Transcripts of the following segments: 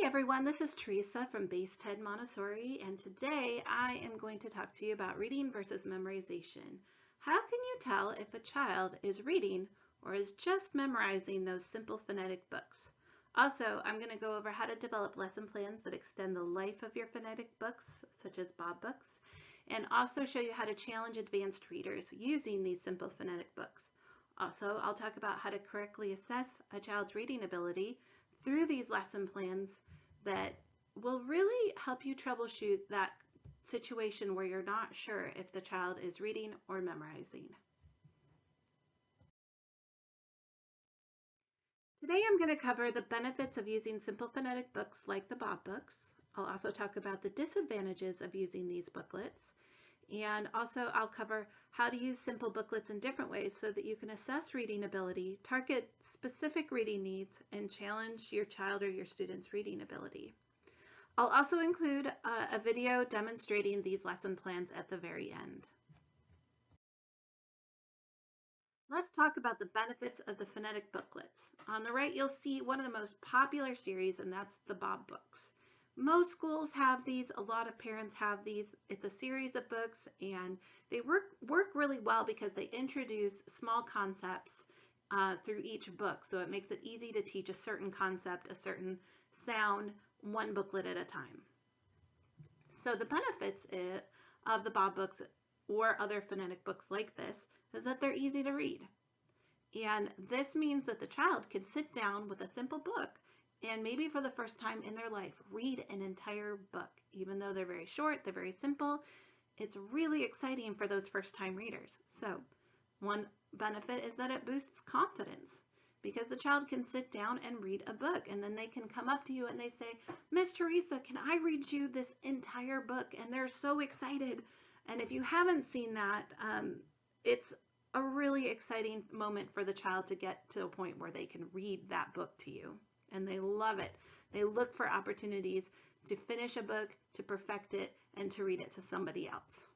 everyone, this is Teresa from Base 10 Montessori, and today I am going to talk to you about reading versus memorization. How can you tell if a child is reading or is just memorizing those simple phonetic books? Also, I'm going to go over how to develop lesson plans that extend the life of your phonetic books, such as Bob books, and also show you how to challenge advanced readers using these simple phonetic books. Also, I'll talk about how to correctly assess a child's reading ability through these lesson plans that will really help you troubleshoot that situation where you're not sure if the child is reading or memorizing. Today I'm going to cover the benefits of using simple phonetic books like the Bob books. I'll also talk about the disadvantages of using these booklets. And also I'll cover how to use simple booklets in different ways so that you can assess reading ability, target specific reading needs, and challenge your child or your student's reading ability. I'll also include a video demonstrating these lesson plans at the very end. Let's talk about the benefits of the phonetic booklets. On the right, you'll see one of the most popular series, and that's the Bob books. Most schools have these, a lot of parents have these. It's a series of books and they work really well because they introduce small concepts through each book. So it makes it easy to teach a certain concept, a certain sound, one booklet at a time. So the benefits of the Bob books or other phonetic books like this is that they're easy to read. And this means that the child can sit down with a simple book and maybe for the first time in their life, read an entire book. Even though they're very short, they're very simple, it's really exciting for those first-time readers. So one benefit is that it boosts confidence because the child can sit down and read a book and then they can come up to you and they say, Miss Teresa, can I read you this entire book? And they're so excited. And if you haven't seen that, it's a really exciting moment for the child to get to a point where they can read that book to you. And they love it. They look for opportunities to finish a book, to perfect it, and to read it to somebody else.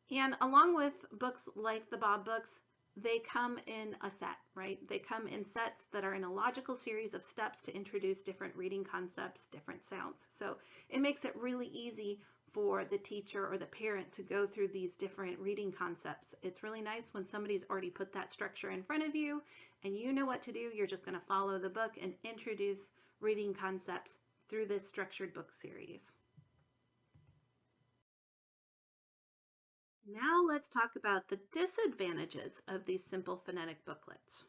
And along with books like the Bob books, they come in a set, right? They come in sets that are in a logical series of steps to introduce different reading concepts, different sounds. So it makes it really easy for the teacher or the parent to go through these different reading concepts. It's really nice when somebody's already put that structure in front of you and you know what to do. You're just going to follow the book and introduce reading concepts through this structured book series. Now let's talk about the disadvantages of these simple phonetic booklets.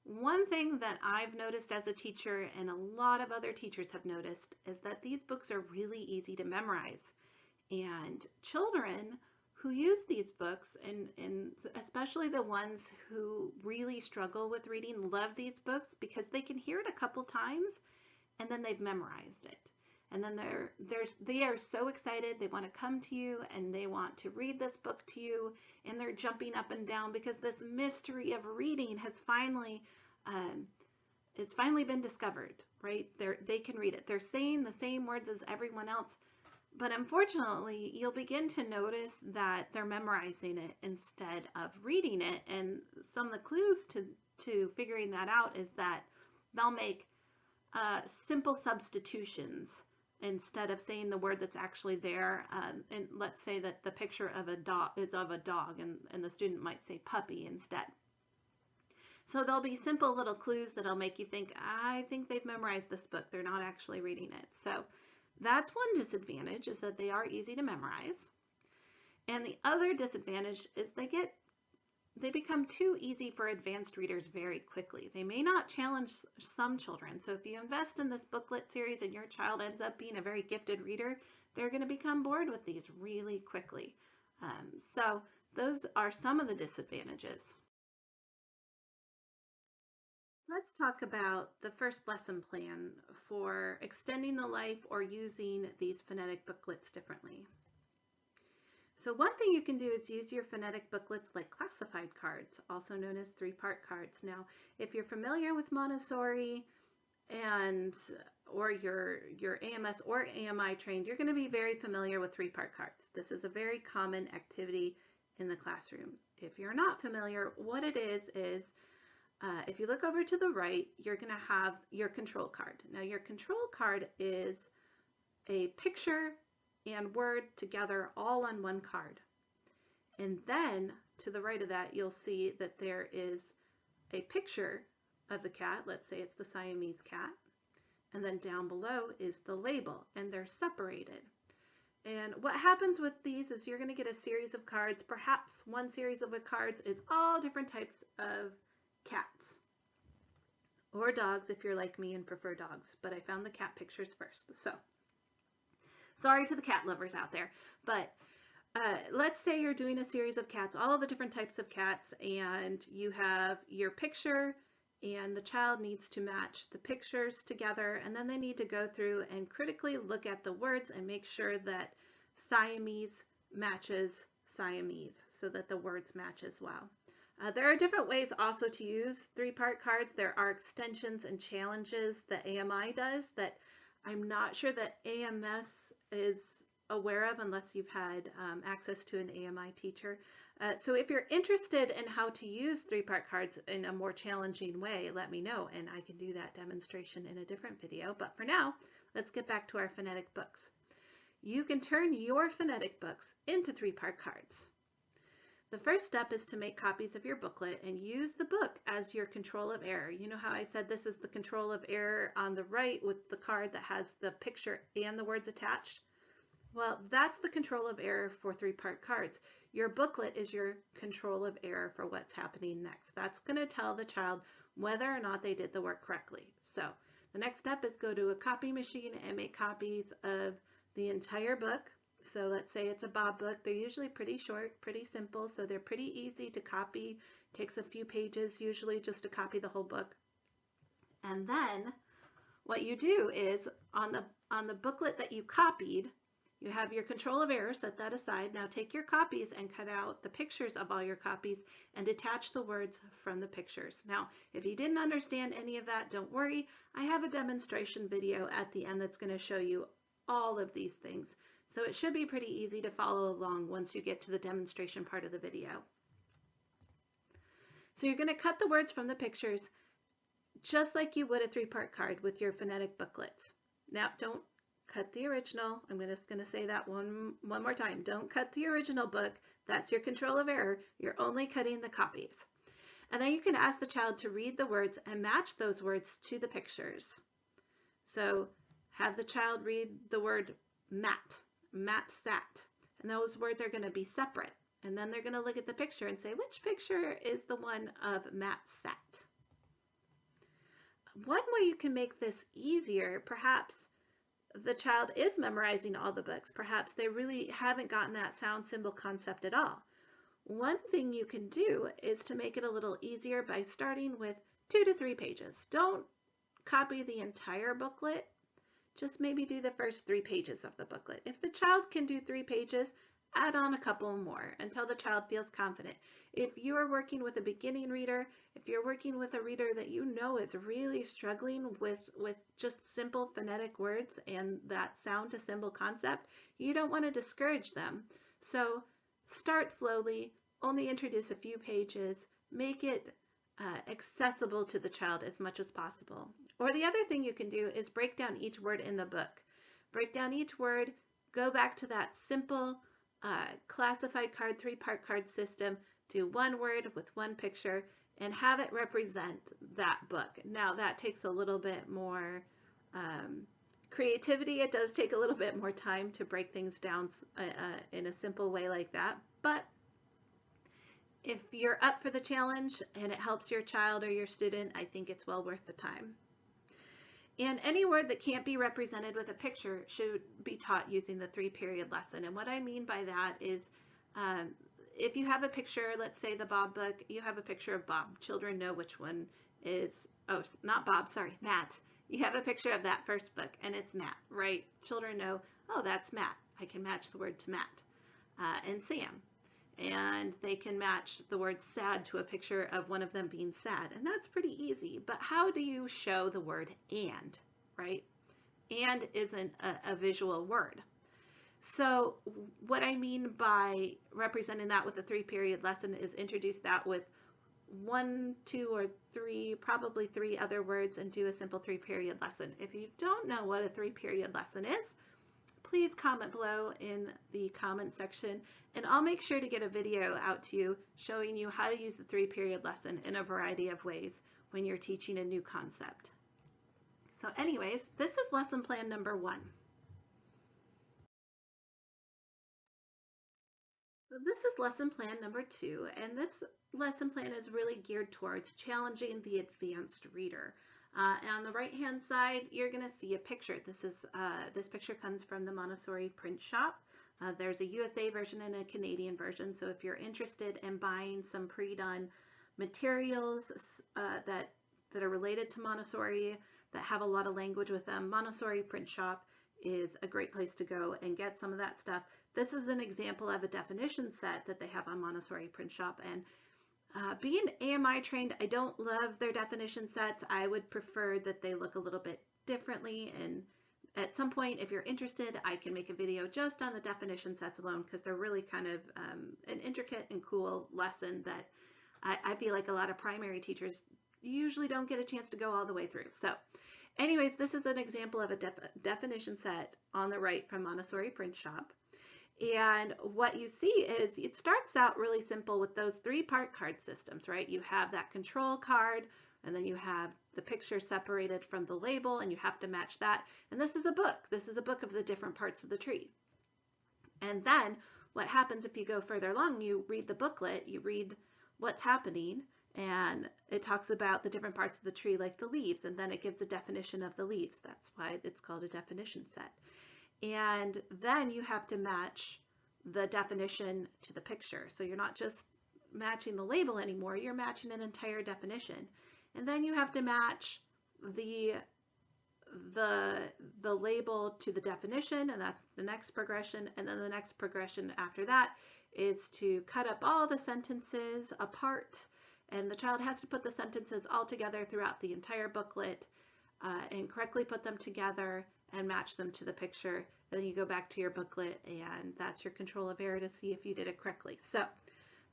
One thing that I've noticed as a teacher and a lot of other teachers have noticed is that these books are really easy to memorize. And children who use these books, and especially the ones who really struggle with reading, love these books because they can hear it a couple times and then they've memorized it. And then they are so excited, they want to come to you and they want to read this book to you, and they're jumping up and down because this mystery of reading has finally it's finally been discovered, right? They can read it. They're saying the same words as everyone else, but unfortunately, you'll begin to notice that they're memorizing it instead of reading it. And some of the clues to figuring that out is that they'll make simple substitutions instead of saying the word that's actually there. And let's say that the picture of a dog is of a dog, and the student might say puppy instead. So there'll be simple little clues that'll make you think, I think they've memorized this book. They're not actually reading it. So that's one disadvantage, is that they are easy to memorize. And the other disadvantage is they become too easy for advanced readers very quickly. They may not challenge some children. So if you invest in this booklet series and your child ends up being a very gifted reader, they're going to become bored with these really quickly. So those are some of the disadvantages. Let's talk about the first lesson plan for extending the life or using these phonetic booklets differently. So one thing you can do is use your phonetic booklets like classified cards, also known as three-part cards. Now, if you're familiar with Montessori or you're AMS or AMI trained, you're going to be very familiar with three-part cards. This is a very common activity in the classroom. If you're not familiar, what it is if you look over to the right, you're going to have your control card. Now your control card is a picture and word together all on one card. And then to the right of that, you'll see that there is a picture of the cat. Let's say it's the Siamese cat. And then down below is the label, and they're separated. And what happens with these is you're going to get a series of cards. Perhaps one series of cards is all different types of cats or dogs if you're like me and prefer dogs, but I found the cat pictures first. So sorry to the cat lovers out there, but let's say you're doing a series of cats, all the different types of cats, and you have your picture and the child needs to match the pictures together, and then they need to go through and critically look at the words and make sure that Siamese matches Siamese so that the words match as well. There are different ways also to use three-part cards. There are extensions and challenges that AMI does that I'm not sure that AMS is aware of unless you've had access to an AMI teacher. So if you're interested in how to use three-part cards in a more challenging way, let me know and I can do that demonstration in a different video. But for now, let's get back to our phonetic books. You can turn your phonetic books into three-part cards. The first step is to make copies of your booklet and use the book as your control of error. You know how I said this is the control of error on the right with the card that has the picture and the words attached? Well, that's the control of error for three-part cards. Your booklet is your control of error for what's happening next. That's going to tell the child whether or not they did the work correctly. So the next step is go to a copy machine and make copies of the entire book. So let's say it's a Bob book. They're usually pretty short, pretty simple, so they're pretty easy to copy. It takes a few pages usually just to copy the whole book. And then what you do is on the booklet that you copied, you have your control of error, set that aside. Now take your copies and cut out the pictures of all your copies and detach the words from the pictures. Now, if you didn't understand any of that, don't worry. I have a demonstration video at the end that's going to show you all of these things. So it should be pretty easy to follow along once you get to the demonstration part of the video. So you're going to cut the words from the pictures just like you would a three-part card with your phonetic booklets. Now, don't cut the original. I'm just going to say that one more time. Don't cut the original book. That's your control of error. You're only cutting the copies. And then you can ask the child to read the words and match those words to the pictures. So have the child read the word mat, mat sat, and those words are going to be separate. And then they're going to look at the picture and say, which picture is the one of mat sat? One way you can make this easier, perhaps the child is memorizing all the books. Perhaps they really haven't gotten that sound symbol concept at all. One thing you can do is to make it a little easier by starting with 2 to 3 pages. Don't copy the entire booklet. Just maybe do the first 3 pages of the booklet. If the child can do 3 pages, add on a couple more until the child feels confident. If you are working with a beginning reader, if you're working with a reader that you know is really struggling with just simple phonetic words and that sound to symbol concept, you don't want to discourage them. So start slowly, only introduce a few pages, make it accessible to the child as much as possible. Or the other thing you can do is break down each word in the book. Break down each word, go back to that simple classified card, 3-part card system, do one word with one picture, and have it represent that book. Now that takes a little bit more creativity. It does take a little bit more time to break things down in a simple way like that, but if you're up for the challenge and it helps your child or your student, I think it's well worth the time. And any word that can't be represented with a picture should be taught using the 3-period lesson. And what I mean by that is if you have a picture, let's say the Bob book, you have a picture of Bob. Children know which one is, oh, not Bob, sorry, Matt. You have a picture of that first book and it's Matt, right? Children know, oh, that's Matt. I can match the word to Matt. And Sam. And they can match the word sad to a picture of one of them being sad. And that's pretty easy. But how do you show the word and, right? And isn't a visual word. So what I mean by representing that with a 3-period lesson is introduce that with one, two, or three, probably three other words and do a simple 3-period lesson. If you don't know what a 3-period lesson is, please comment below in the comment section, and I'll make sure to get a video out to you showing you how to use the 3-period lesson in a variety of ways when you're teaching a new concept. So anyways, this is lesson plan number 1. This is lesson plan number 2, and this lesson plan is really geared towards challenging the advanced reader. On the right hand side, you're going to see a picture. This picture comes from the Montessori print shop. There's a USA version and a Canadian version, so if you're interested in buying some pre-done materials that are related to Montessori, that have a lot of language with them, Montessori print shop is a great place to go and get some of that stuff. This is an example of a definition set that they have on Montessori print shop, and being AMI trained, I don't love their definition sets. I would prefer that they look a little bit differently, and at some point, if you're interested, I can make a video just on the definition sets alone, because they're really kind of an intricate and cool lesson that I feel like a lot of primary teachers usually don't get a chance to go all the way through. So anyways, this is an example of a definition set on the right from Montessori print shop. And what you see is it starts out really simple with those 3-part card systems, right? You have that control card, and then you have the picture separated from the label, and you have to match that. And this is a book. This is a book of the different parts of the tree. And then what happens if you go further along, you read the booklet, you read what's happening, and it talks about the different parts of the tree, like the leaves, and then it gives a definition of the leaves. That's why it's called a definition set. And then you have to match the definition to the picture. So you're not just matching the label anymore, you're matching an entire definition. And then you have to match the label to the definition, and that's the next progression. And then the next progression after that is to cut up all the sentences apart, and the child has to put the sentences all together throughout the entire booklet and correctly put them together and match them to the picture. And then you go back to your booklet, and that's your control of error to see if you did it correctly. So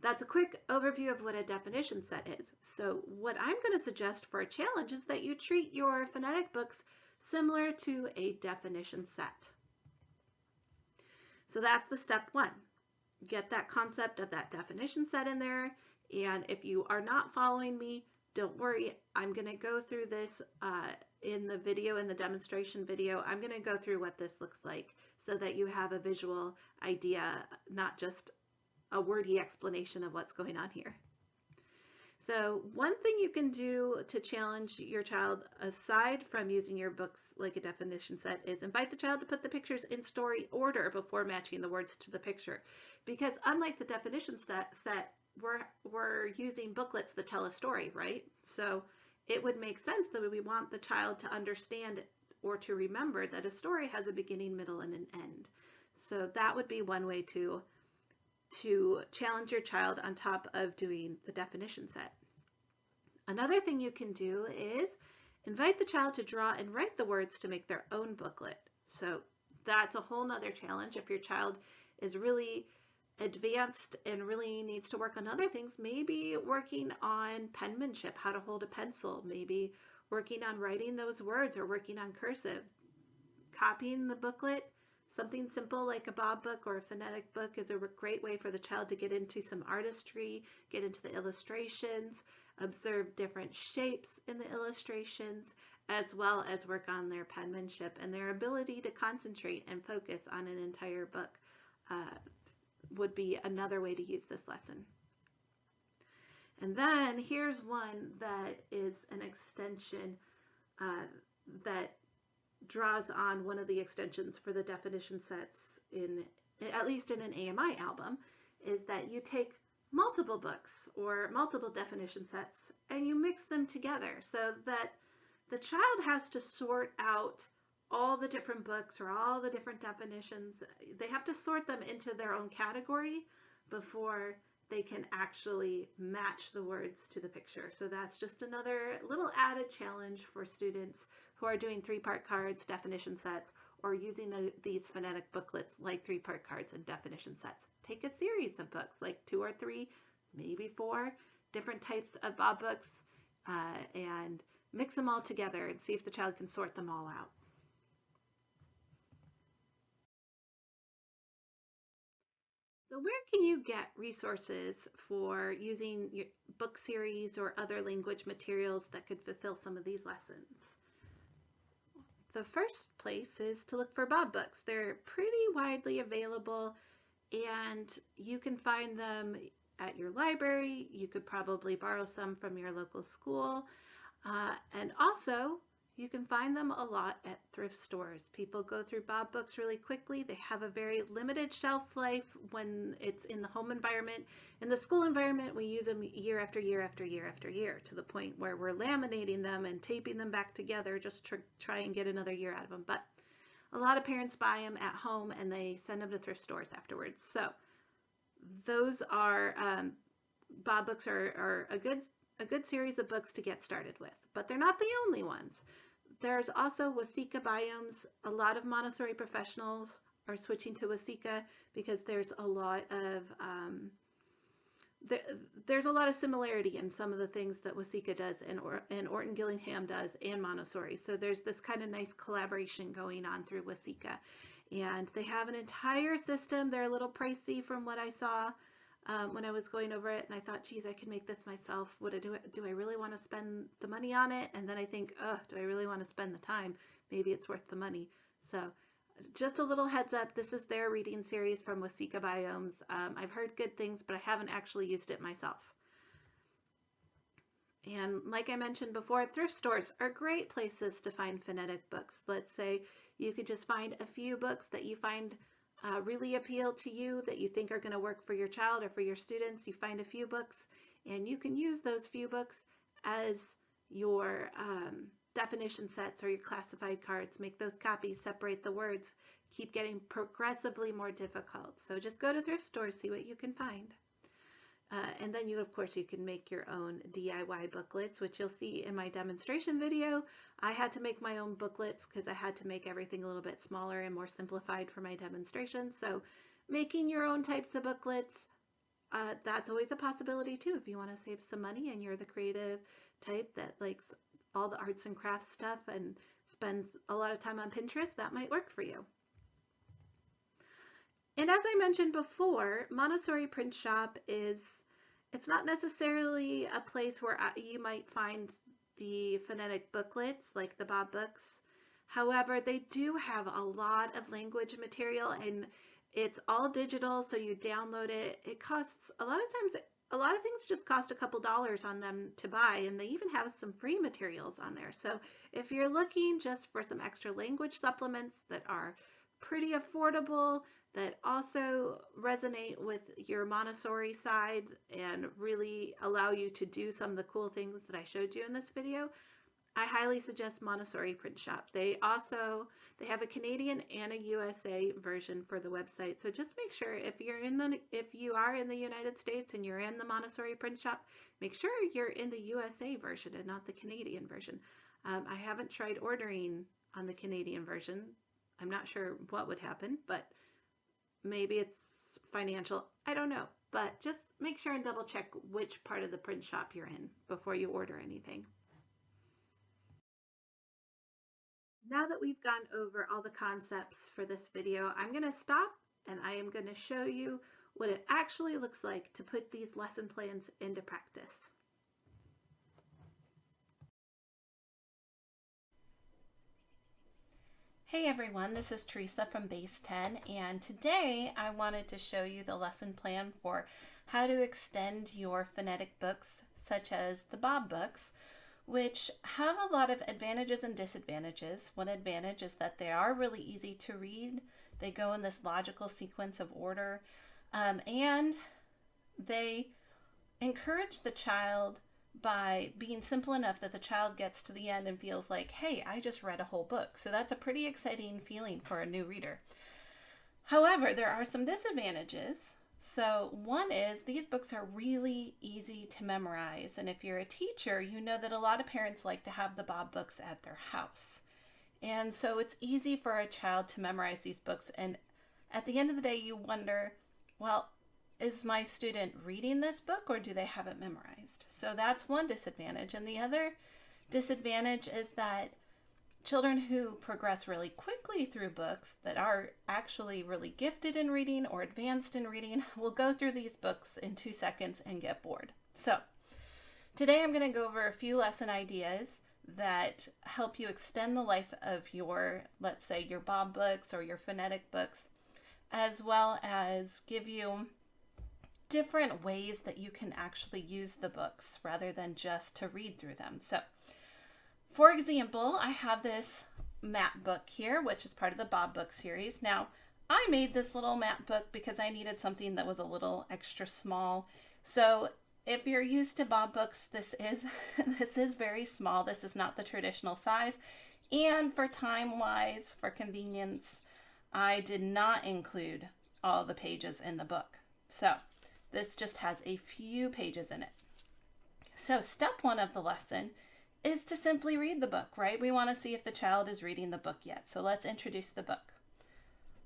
that's a quick overview of what a definition set is. So what I'm going to suggest for a challenge is that you treat your phonetic books similar to a definition set. So that's the step 1. Get that concept of that definition set in there. And if you are not following me, don't worry, I'm going to go through this in the video, in the demonstration video. I'm going to go through what this looks like so that you have a visual idea, not just a wordy explanation of what's going on here. So one thing you can do to challenge your child, aside from using your books like a definition set, is invite the child to put the pictures in story order before matching the words to the picture. Because unlike the definition set, we're using booklets that tell a story, right? So it would make sense that we want the child to understand or to remember that a story has a beginning, middle, and an end. So that would be one way to challenge your child on top of doing the definition set. Another thing you can do is invite the child to draw and write the words to make their own booklet. So that's a whole nother challenge. If your child is really advanced and really needs to work on other things, maybe working on penmanship, how to hold a pencil, maybe working on writing those words or working on cursive. Copying the booklet, something simple like a Bob book or a phonetic book, is a great way for the child to get into some artistry, get into the illustrations, observe different shapes in the illustrations, as well as work on their penmanship and their ability to concentrate and focus on an entire book. Would be another way to use this lesson. And then here's one that is an extension that draws on one of the extensions for the definition sets, at least in an AMI album, is that you take multiple books or multiple definition sets and you mix them together so that the child has to sort out all the different books or all the different definitions. They have to sort them into their own category before they can actually match the words to the picture. So that's just another little added challenge for students who are doing 3-part cards, definition sets, or using these phonetic booklets like 3-part cards and definition sets. Take a series of books, like 2 or 3, maybe 4, different types of Bob books and mix them all together and see if the child can sort them all out. So where can you get resources for using your book series or other language materials that could fulfill some of these lessons? The first place is to look for Bob books. They're pretty widely available and you can find them at your library. You could probably borrow some from your local school. And also, you can find them a lot at thrift stores. People go through Bob books really quickly. They have a very limited shelf life when it's in the home environment. In the school environment, we use them year after year after year after year to the point where we're laminating them and taping them back together just to try and get another year out of them. But a lot of parents buy them at home and they send them to thrift stores afterwards. So those are Bob books are a good series of books to get started with, but they're not the only ones. There's also Wasika biomes. A lot of Montessori professionals are switching to Wasika because there's a lot of there's a lot of similarity in some of the things that Wasika does and Orton Gillingham does and Montessori. So there's this kind of nice collaboration going on through Wasika. And they have an entire system. They're a little pricey from what I saw when I was going over it. And I thought, geez, I could make this myself. Do I really want to spend the money on it? And then I think, oh, do I really want to spend the time? Maybe it's worth the money. So just a little heads up, this is their reading series from Wasika Biomes. I've heard good things, but I haven't actually used it myself. And like I mentioned before, thrift stores are great places to find phonetic books. Let's say you could just find a few books that you find really appeal to you, that you think are going to work for your child or for your students. You find a few books and you can use those few books as your definition sets or your classified cards. Make those copies, separate the words, keep getting progressively more difficult. So just go to thrift stores, see what you can find. And then of course, you can make your own DIY booklets, which you'll see in my demonstration video. I had to make my own booklets because I had to make everything a little bit smaller and more simplified for my demonstration. So making your own types of booklets, that's always a possibility too. If you want to save some money and you're the creative type that likes all the arts and crafts stuff and spends a lot of time on Pinterest, that might work for you. And as I mentioned before, Montessori Print Shop it's not necessarily a place where you might find the phonetic booklets like the Bob books. However, they do have a lot of language material and it's all digital, so you download it. It costs a lot of things just cost a couple dollars on them to buy, and they even have some free materials on there. So if you're looking just for some extra language supplements that are pretty affordable, that also resonate with your Montessori side and really allow you to do some of the cool things that I showed you in this video, I highly suggest Montessori Print Shop. They have a Canadian and a USA version for the website. So just make sure if you are in the United States and you're in the Montessori Print Shop, make sure you're in the USA version and not the Canadian version. I haven't tried ordering on the Canadian version. I'm not sure what would happen, but maybe it's financial. I don't know. But just make sure and double check which part of the print shop you're in before you order anything. Now that we've gone over all the concepts for this video, I'm going to stop and I am going to show you what it actually looks like to put these lesson plans into practice. Hey everyone, this is Teresa from Base 10, and today I wanted to show you the lesson plan for how to extend your phonetic books, such as the Bob books, which have a lot of advantages and disadvantages. One advantage is that they are really easy to read. They go in this logical sequence of order, and they encourage the child by being simple enough that the child gets to the end and feels like, hey, I just read a whole book. So that's a pretty exciting feeling for a new reader. However, there are some disadvantages. So one is these books are really easy to memorize. And if you're a teacher, you know that a lot of parents like to have the Bob books at their house. And so it's easy for a child to memorize these books. And at the end of the day, you wonder, well, is my student reading this book or do they have it memorized? So that's one disadvantage. And the other disadvantage is that children who progress really quickly through books that are actually really gifted in reading or advanced in reading will go through these books in 2 seconds and get bored. So today I'm going to go over a few lesson ideas that help you extend the life of your, let's say, your Bob books or your phonetic books, as well as give you different ways that you can actually use the books rather than just to read through them. So for example, I have this map book here, which is part of the Bob book series. Now, I made this little map book because I needed something that was a little extra small. So if you're used to Bob books, this is very small. This is not the traditional size. And for time-wise, for convenience, I did not include all the pages in the book. So this just has a few pages in it. So step 1 of the lesson is to simply read the book, right? We want to see if the child is reading the book yet. So let's introduce the book.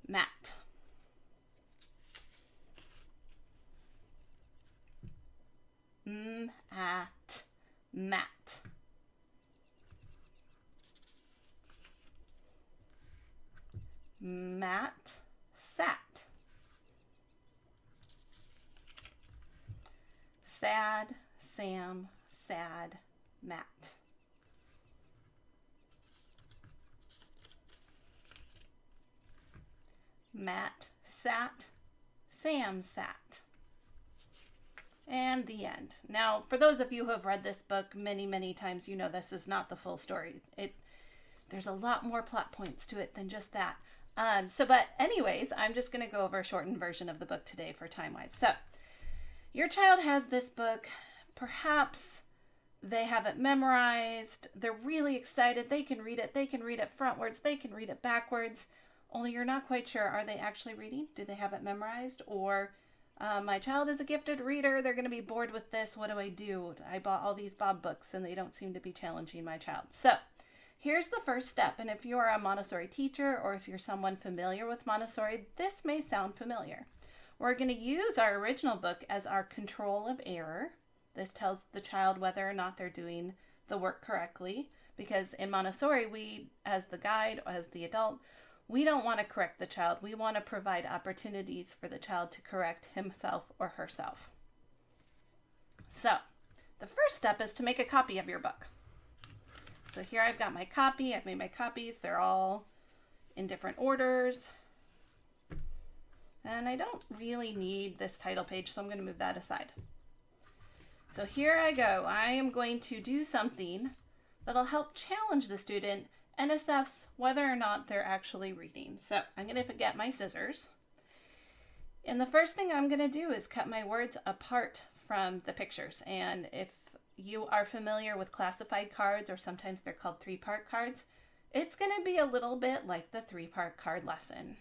Mat. Mat. Mat. Mat. Sat. Sad. Sam. Sad. Mat. Matt sat, Sam sat. And the end. Now, for those of you who have read this book many, many times, you know this is not the full story. There's a lot more plot points to it than just that. But anyways, I'm just going to go over a shortened version of the book today for time-wise. So, your child has this book. Perhaps they have it memorized. They're really excited. They can read it. They can read it frontwards. They can read it backwards. Only you're not quite sure, are they actually reading? Do they have it memorized? Or my child is a gifted reader. They're going to be bored with this. What do I do? I bought all these Bob books and they don't seem to be challenging my child. So here's the first step. And if you're a Montessori teacher or if you're someone familiar with Montessori, this may sound familiar. We're going to use our original book as our control of error. This tells the child whether or not they're doing the work correctly. Because in Montessori, we, as the guide, as the adult, we don't want to correct the child. We want to provide opportunities for the child to correct himself or herself. So, the first step is to make a copy of your book. So here I've got my copy. I've made my copies. They're all in different orders. And I don't really need this title page, so I'm going to move that aside. So here I go. I am going to do something that'll help challenge the student and assess whether or not they're actually reading. So I'm going to get my scissors. And the first thing I'm going to do is cut my words apart from the pictures. And if you are familiar with classified cards, or sometimes they're called 3-part cards, it's going to be a little bit like the 3-part card lesson.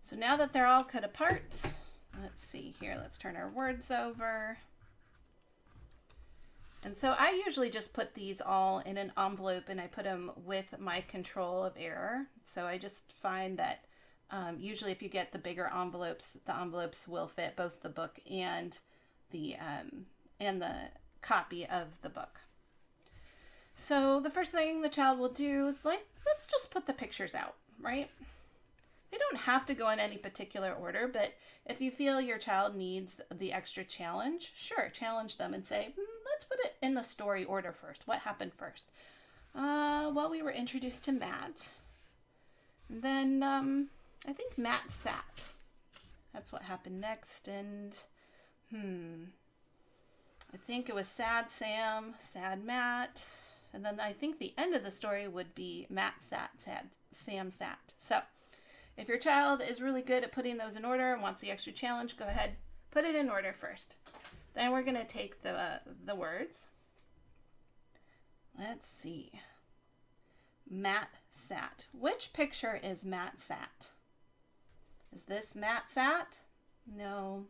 So now that they're all cut apart, let's see here, let's turn our words over. And so I usually just put these all in an envelope and I put them with my control of error. So I just find that usually if you get the bigger envelopes, the envelopes will fit both the book and the copy of the book. So the first thing the child will do is let's just put the pictures out, right? They don't have to go in any particular order, but if you feel your child needs the extra challenge, sure, challenge them and say, let's put it in the story order first. What happened first? Well, we were introduced to Matt. Then I think Matt sat. That's what happened next. And I think it was sad Sam, sad Matt. And then I think the end of the story would be Matt sat, sad Sam sat. So if your child is really good at putting those in order and wants the extra challenge, go ahead, put it in order first. Then we're going to take the words Let's see. Matt sat. Which picture is Matt sat? Is this Matt sat? No.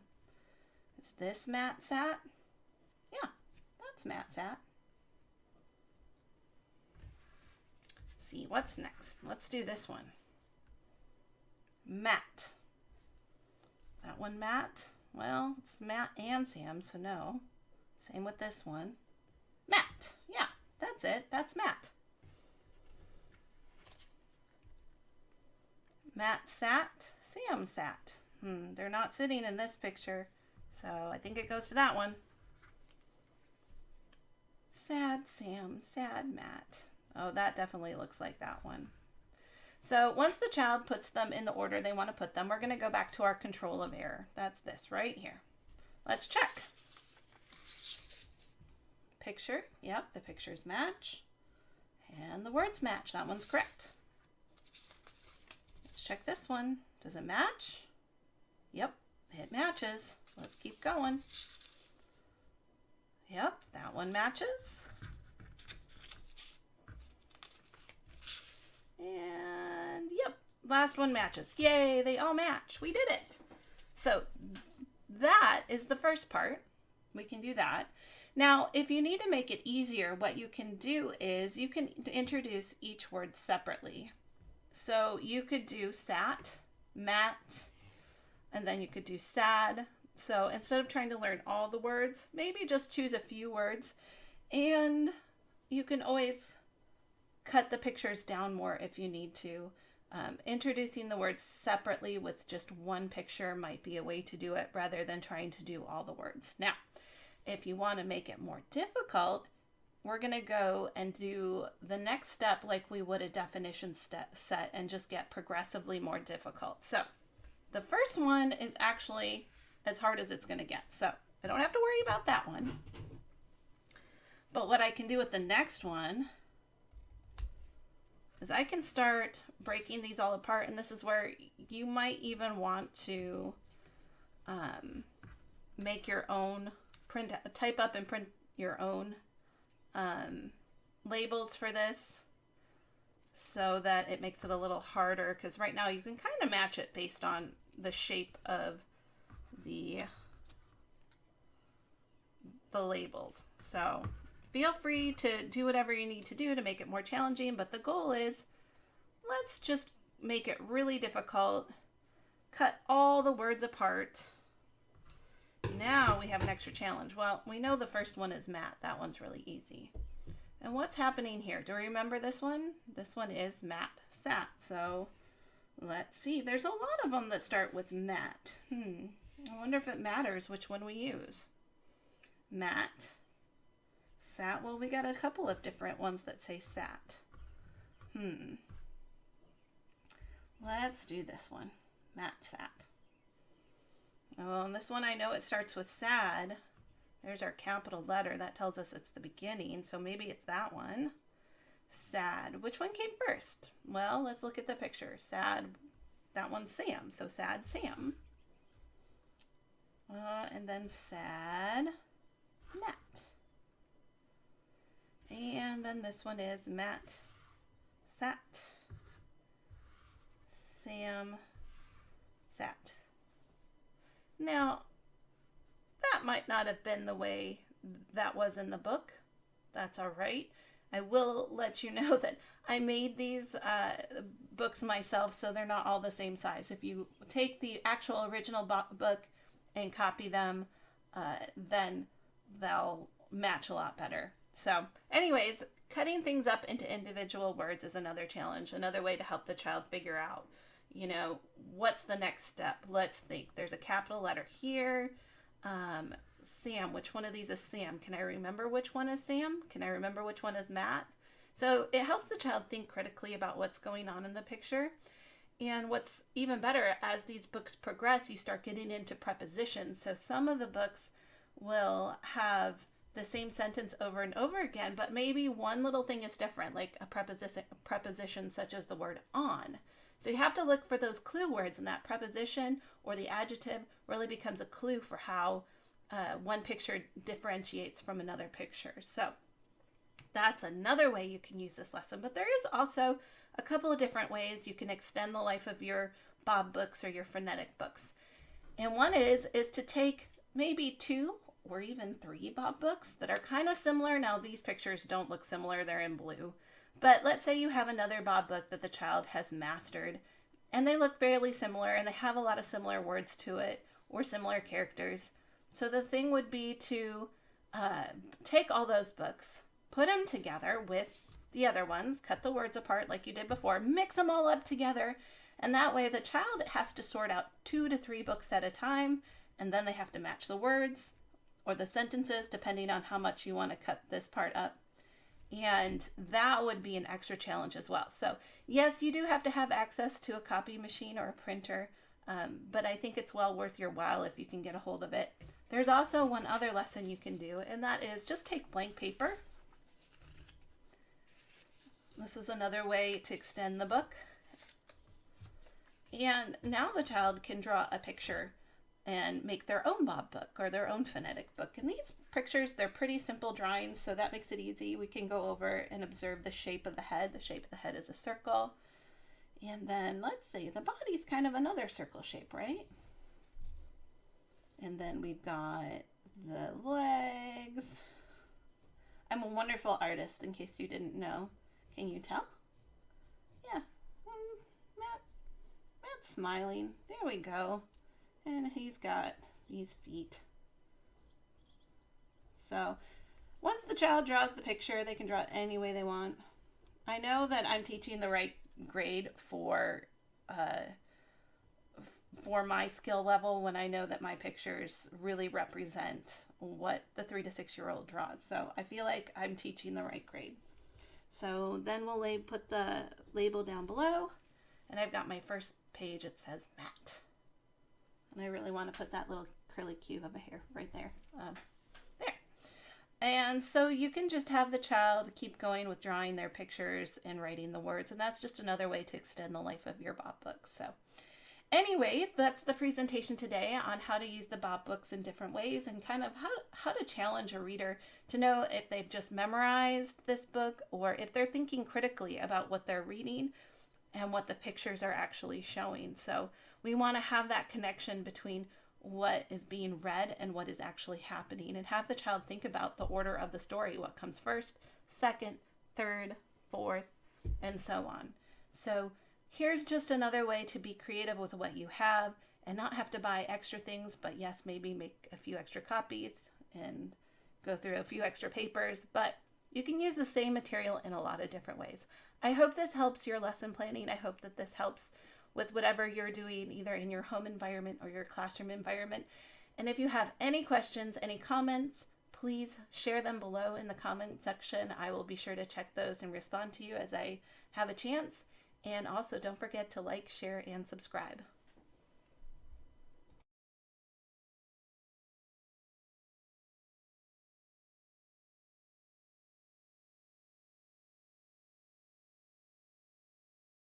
Is this Matt sat? Yeah, that's Matt sat. Let's see, what's next? Let's do this one. Matt. Is that one Matt? Well, it's Matt and Sam, so no. Same with this one. Matt. Yeah, that's it. That's Matt. Matt sat. Sam sat. They're not sitting in this picture, so I think it goes to that one. Sad Sam, sad Matt. Oh, that definitely looks like that one. So once the child puts them in the order they want to put them, we're going to go back to our control of error. That's this right here. Let's check. Picture. Yep, the pictures match. And the words match. That one's correct. Let's check this one. Does it match? Yep, it matches. Let's keep going. Yep, that one matches. And yep, last one matches. Yay, they all match. We did it. So that is the first part. We can do that. Now, if you need to make it easier, what you can do is you can introduce each word separately. So you could do sat, mat, and then you could do sad. So instead of trying to learn all the words, maybe just choose a few words. And you can always cut the pictures down more if you need to. Introducing the words separately with just one picture might be a way to do it rather than trying to do all the words. Now, if you want to make it more difficult, we're going to go and do the next step like we would a definition set and just get progressively more difficult. So the first one is actually as hard as it's going to get. So I don't have to worry about that one. But what I can do with the next one is I can start breaking these all apart. And this is where you might even want to make your own type up and print your own labels for this so that it makes it a little harder, because right now you can kind of match it based on the shape of the labels. So feel free to do whatever you need to do to make it more challenging, but the goal is let's just make it really difficult, cut all the words apart. Now we have an extra challenge. Well, we know the first one is Matt. That one's really easy. And what's happening here? Do you remember this one? This one is Matt sat. So let's see. There's a lot of them that start with Matt. I wonder if it matters which one we use. Matt sat. Well, we got a couple of different ones that say sat. Let's do this one. Matt sat. Oh, and this one I know it starts with sad. There's our capital letter. That tells us it's the beginning, so maybe it's that one. Sad. Which one came first? Well, let's look at the picture. Sad. That one's Sam, so sad Sam. And then sad Matt. And then this one is Matt sat. Sam sat. Now, that might not have been the way that was in the book. That's all right. I will let you know that I made these books myself, so they're not all the same size. If you take the actual original book and copy them, then they'll match a lot better. So anyways, cutting things up into individual words is another challenge, another way to help the child figure out, you know, what's the next step? Let's think. There's a capital letter here. Sam, which one of these is Sam? Can I remember which one is Sam? Can I remember which one is Matt? So it helps the child think critically about what's going on in the picture. And what's even better, as these books progress, you start getting into prepositions. So some of the books will have the same sentence over and over again, but maybe one little thing is different, like a preposition such as the word on. So you have to look for those clue words, and that preposition or the adjective really becomes a clue for how one picture differentiates from another picture. So That's another way you can use this lesson, but there is also a couple of different ways you can extend the life of your Bob books or your phonetic books. And one is to take maybe 2 or even 3 Bob books that are kind of similar. Now, these pictures don't look similar, they're in blue. But let's say you have another Bob book that the child has mastered, and they look fairly similar, and they have a lot of similar words to it, or similar characters. So the thing would be to take all those books, put them together with the other ones, cut the words apart like you did before, mix them all up together, and that way the child has to sort out 2 to 3 books at a time, and then they have to match the words or the sentences depending on how much you want to cut this part up. And that would be an extra challenge as well. So yes, you do have to have access to a copy machine or a printer, but I think it's well worth your while if you can get a hold of it. There's also one other lesson you can do, and that is just take blank paper. This is another way to extend the book. And now the child can draw a picture and make their own Bob book or their own phonetic book. And these pictures, they're pretty simple drawings, so that makes it easy. We can go over and observe the shape of the head. The shape of the head is a circle. And then let's see, the body's kind of another circle shape, right? And then we've got the legs. I'm a wonderful artist, in case you didn't know. Can you tell? Yeah. Matt's smiling. There we go. And he's got these feet. So once the child draws the picture, they can draw it any way they want. I know that I'm teaching the right grade for my skill level when I know that my pictures really represent what the 3 to 6 year old draws. So I feel like I'm teaching the right grade. So then we'll put the label down below, and I've got my first page. It says Matt. And I really want to put that little curly cube of a hair right there. There. And so you can just have the child keep going with drawing their pictures and writing the words. And that's just another way to extend the life of your Bob book. So anyways, that's the presentation today on how to use the Bob books in different ways and kind of how to challenge a reader to know if they've just memorized this book or if they're thinking critically about what they're reading and what the pictures are actually showing. So we want to have that connection between what is being read and what is actually happening, and have the child think about the order of the story, what comes first, second, third, fourth, and so on. So here's just another way to be creative with what you have and not have to buy extra things, but yes, maybe make a few extra copies and go through a few extra papers, but you can use the same material in a lot of different ways. I hope this helps your lesson planning. I hope that this helps with whatever you're doing, either in your home environment or your classroom environment. And if you have any questions, any comments, please share them below in the comment section. I will be sure to check those and respond to you as I have a chance. And also don't forget to like, share, and subscribe.